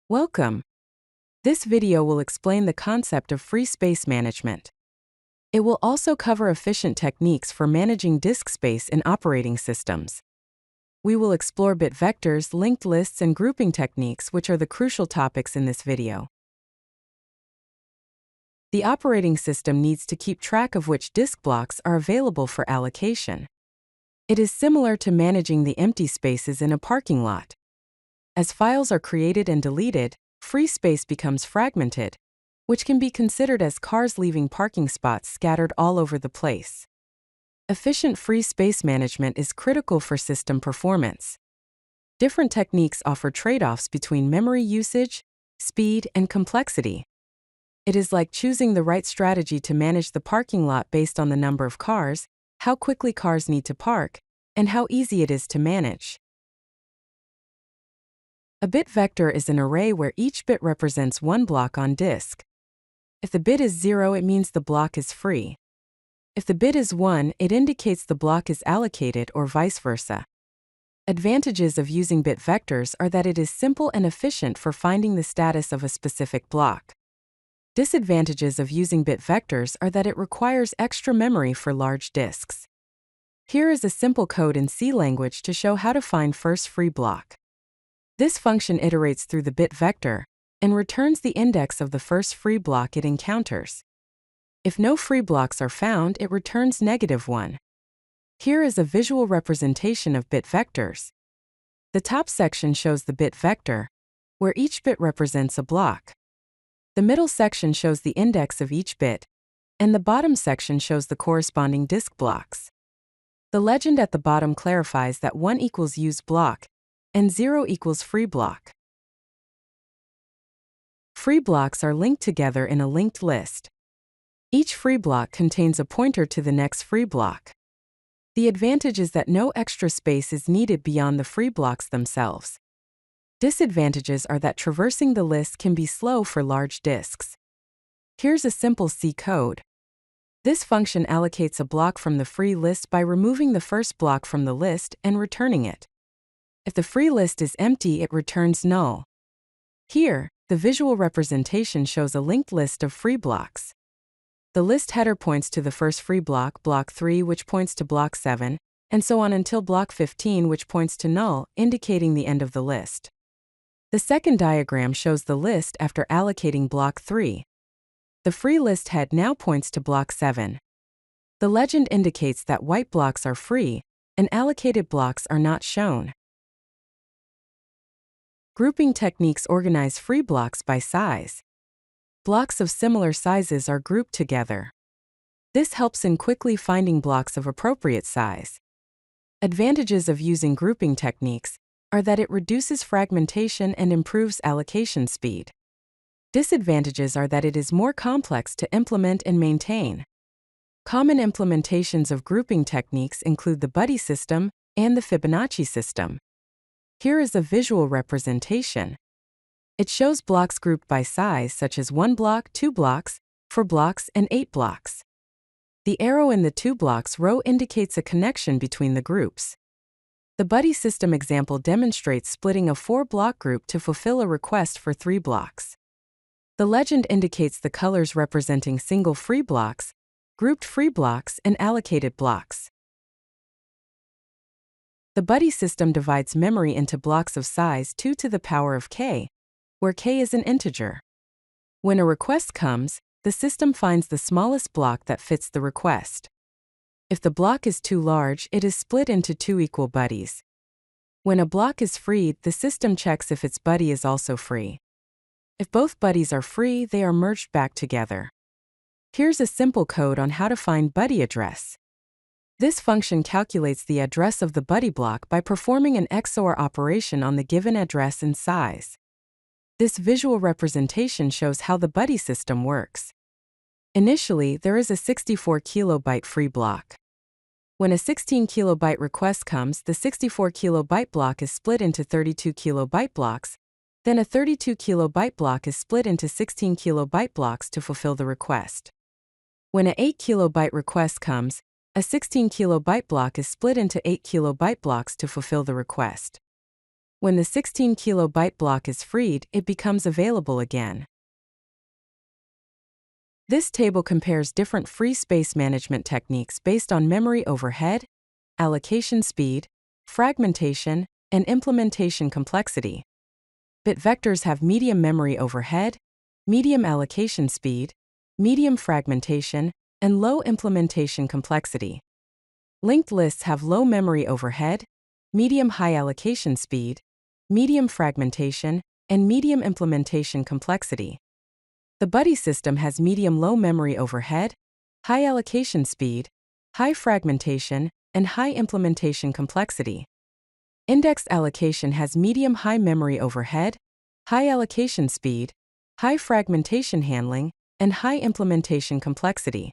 Welcome. This video will explain the concept of free space management. It will also cover efficient techniques for managing disk space in operating systems. We will explore bit vectors, linked lists, and grouping techniques, which are the crucial topics in this video. The operating system needs to keep track of which disk blocks are available for allocation. It is similar to managing the empty spaces in a parking lot. As files are created and deleted, free space becomes fragmented, which can be considered as cars leaving parking spots scattered all over the place. Efficient free space management is critical for system performance. Different techniques offer trade-offs between memory usage, speed, and complexity. It is like choosing the right strategy to manage the parking lot based on the number of cars, how quickly cars need to park, and how easy it is to manage. A bit vector is an array where each bit represents one block on disk. If the bit is 0, it means the block is free. If the bit is 1, it indicates the block is allocated, or vice versa. Advantages of using bit vectors are that it is simple and efficient for finding the status of a specific block. Disadvantages of using bit vectors are that it requires extra memory for large disks. Here is a simple code in C language to show how to find first free block. This function iterates through the bit vector and returns the index of the first free block it encounters. If no free blocks are found, it returns -1. Here is a visual representation of bit vectors. The top section shows the bit vector, where each bit represents a block. The middle section shows the index of each bit, and the bottom section shows the corresponding disk blocks. The legend at the bottom clarifies that 1 equals used block, and 0 equals free block. Free blocks are linked together in a linked list. Each free block contains a pointer to the next free block. The advantage is that no extra space is needed beyond the free blocks themselves. Disadvantages are that traversing the list can be slow for large disks. Here's a simple C code. This function allocates a block from the free list by removing the first block from the list and returning it. If the free list is empty, it returns null. Here, the visual representation shows a linked list of free blocks. The list header points to the first free block, block 3, which points to block 7, and so on until block 15, which points to null, indicating the end of the list. The second diagram shows the list after allocating block 3. The free list head now points to block 7. The legend indicates that white blocks are free, and allocated blocks are not shown. Grouping techniques organize free blocks by size. Blocks of similar sizes are grouped together. This helps in quickly finding blocks of appropriate size. Advantages of using grouping techniques are that it reduces fragmentation and improves allocation speed. Disadvantages are that it is more complex to implement and maintain. Common implementations of grouping techniques include the buddy system and the Fibonacci system. Here is a visual representation. It shows blocks grouped by size, such as 1 block, 2 blocks, 4 blocks, and 8 blocks. The arrow in the 2 blocks row indicates a connection between the groups. The buddy system example demonstrates splitting a 4-block group to fulfill a request for 3 blocks. The legend indicates the colors representing single free blocks, grouped free blocks, and allocated blocks. The buddy system divides memory into blocks of size 2 to the power of k, where k is an integer. When a request comes, the system finds the smallest block that fits the request. If the block is too large, it is split into 2 equal buddies. When a block is freed, the system checks if its buddy is also free. If both buddies are free, they are merged back together. Here's a simple code on how to find buddy address. This function calculates the address of the buddy block by performing an XOR operation on the given address and size. This visual representation shows how the buddy system works. Initially, there is a 64 kilobyte free block. When a 16 kilobyte request comes, the 64 kilobyte block is split into 32 kilobyte blocks, then a 32 kilobyte block is split into 16 kilobyte blocks to fulfill the request. When an 8 kilobyte request comes, a 16 kilobyte block is split into 8 kilobyte blocks to fulfill the request. When the 16 kilobyte block is freed, it becomes available again. This table compares different free space management techniques based on memory overhead, allocation speed, fragmentation, and implementation complexity. Bit vectors have medium memory overhead, medium allocation speed, medium fragmentation, and low implementation complexity. Linked lists have low memory overhead, medium high allocation speed, medium fragmentation, and medium implementation complexity. The Buddy system has medium low memory overhead, high allocation speed, high fragmentation, and high implementation complexity. Indexed allocation has medium high memory overhead, high allocation speed, high fragmentation handling, and high implementation complexity.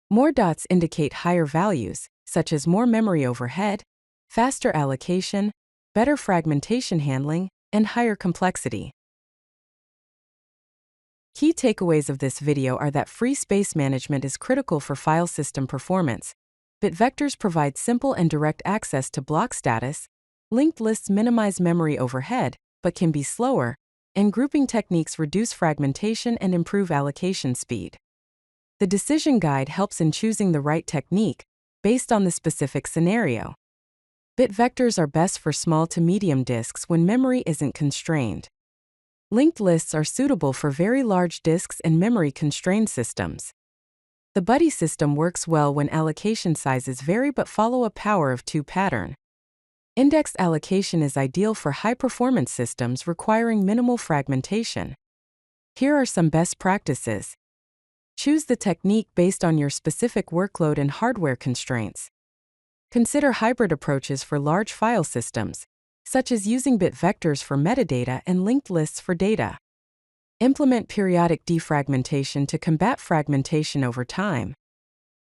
More dots indicate higher values, such as more memory overhead, faster allocation, better fragmentation handling, and higher complexity. Key takeaways of this video are that free space management is critical for file system performance. Bit vectors provide simple and direct access to block status, linked lists minimize memory overhead, but can be slower, and grouping techniques reduce fragmentation and improve allocation speed. The decision guide helps in choosing the right technique based on the specific scenario. Bit vectors are best for small to medium disks when memory isn't constrained. Linked lists are suitable for very large disks and memory-constrained systems. The Buddy system works well when allocation sizes vary but follow a power of 2 pattern. Indexed allocation is ideal for high-performance systems requiring minimal fragmentation. Here are some best practices. Choose the technique based on your specific workload and hardware constraints. Consider hybrid approaches for large file systems, such as using bit vectors for metadata and linked lists for data. Implement periodic defragmentation to combat fragmentation over time.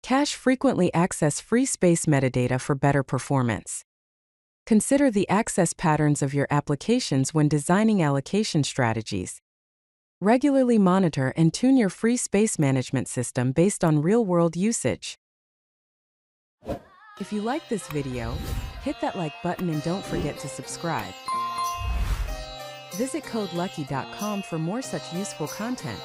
Cache frequently access free space metadata for better performance. Consider the access patterns of your applications when designing allocation strategies. Regularly monitor and tune your free space management system based on real-world usage. If you like this video, hit that like button and don't forget to subscribe. Visit codelucky.com for more such useful content.